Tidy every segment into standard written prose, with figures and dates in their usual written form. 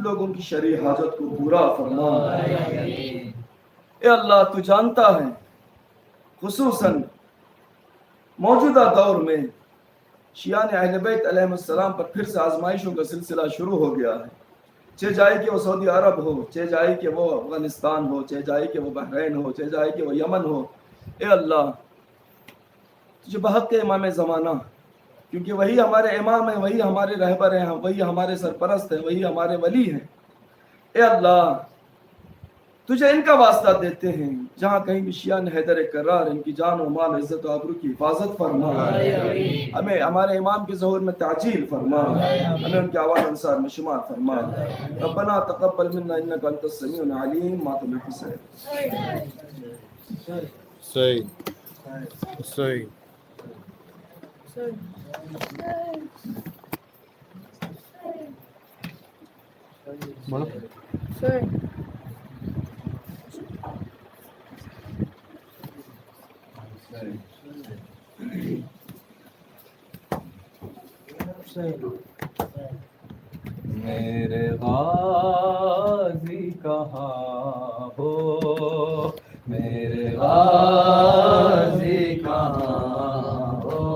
لوگوں کی شرعی حاجت کو پورا فرما۔ اے اللہ تو جانتا ہے خصوصاً موجودہ دور میں شیعان اہل بیت علیہ السلام پر پھر سے آزمائشوں کا سلسلہ شروع ہو گیا ہے، چاہے جائے کہ وہ سعودی عرب ہو، چاہے جائے کہ وہ افغانستان ہو، چاہے جائے کہ وہ بحرین ہو، چاہے جائے کہ وہ یمن ہو۔ اے اللہ تجھے بحق امام زمانہ، کیونکہ وہی ہمارے امام ہیں، وہی ہمارے رہبر ہیں، وہی ہمارے سرپرست ہیں، وہی ہمارے ولی ہیں۔ اے اللہ تجھے ان کا واسطہ دیتے ہیں، جہاں کہیں بھی شیعہ حیدر کرار ان کی جان و مال عزت و آبرو کی حفاظت فرما، ہمیں ہمارے امام کے ظہور میں تعجیل فرما، ہمیں ان کے آواز انصار میں شمار فرما۔ ربنا تقبل منا انک انت السمیع العلیم ماتم حسین۔ صحیح صحیح میرے غازی کہاں ہو، میرے غازی کہاں ہو،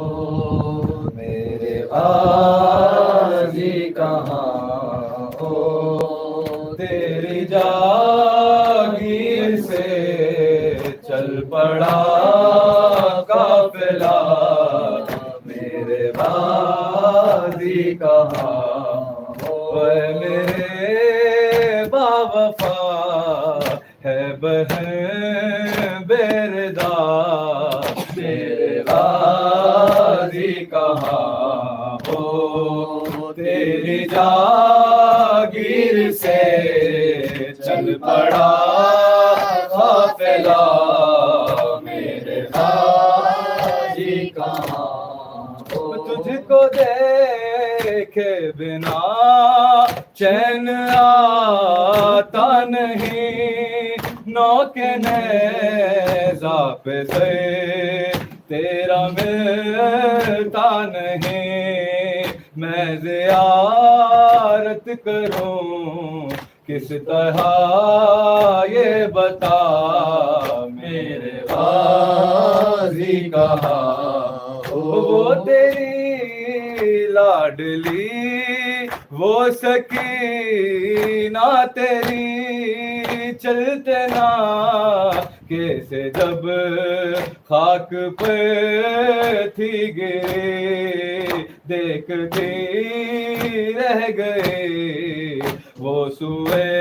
میرے غازی کہاں ہو، تیری جاگیر سے چل پڑا قافلہ، میرے غازی کہاں ہو، اے میرے باوفا ہے بہن بیردا، میرے غازی کہاں ہو، تیری جاگیر سے چل پڑا قافلہ، میرے غازی کہاں ہو، تجھ کو دیکھے بنا چین آتا نہیں، نوک نیزہ پہ سے تیرا ملتا نہیں، میں زیارت کروں کس طرح یہ بتا، میرے غازی کہاں ہو، وہ تیری لاڈلی وہ سکینہ تیری چلتے نا کیسے جب خاک پہ تھی گری، دیکھتی رہ گئی وہ سوئے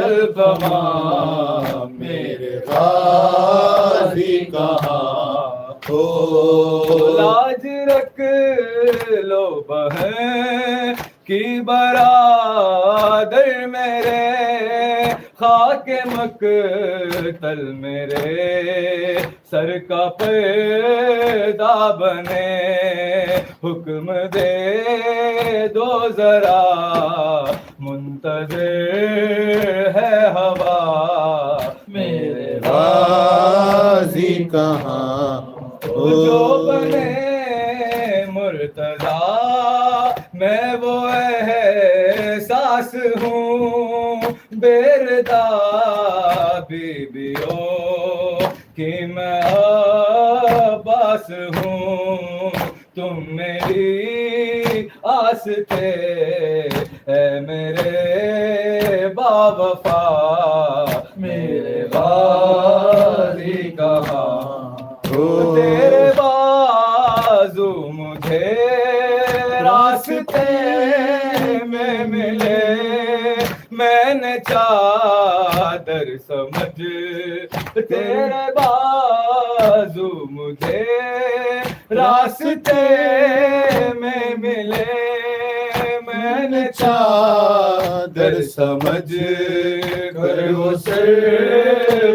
الفما، میرے غازی کہاں ہو، لاج رکھ لو بہن کی برادر میرے، خاک مقتل میرے سر کا پیدا بنے، حکم دے دو ذرا منتظر ہے ہوا، میرے غازی کہاں ہو، جو بنے مرتضی میں وہ احساس ہوں، بیردا بیبیوں کی میں عباس ہوں، تم میری آس تھے اے میرے باوفا، میرے غازی کہاں ہو، تیرے بازو مجھے راستے میں ملے، میں نے چادر سمجھ تیرے بازو مجھے راستے میں ملے، میں نے چادر سمجھ کر وہ سر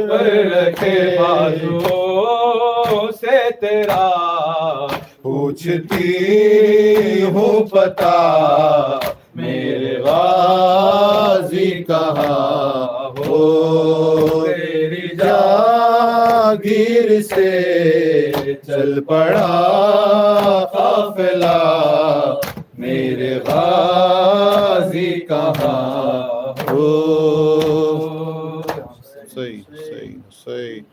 پر رکھے، بازو سے تیرا پوچھتی ہوں پتا، میرے غازی کہاں ہو، تیری جاگیر سے چل پڑا قافلہ، میرے غازی کہاں ہو. صحیح صحیح صحیح.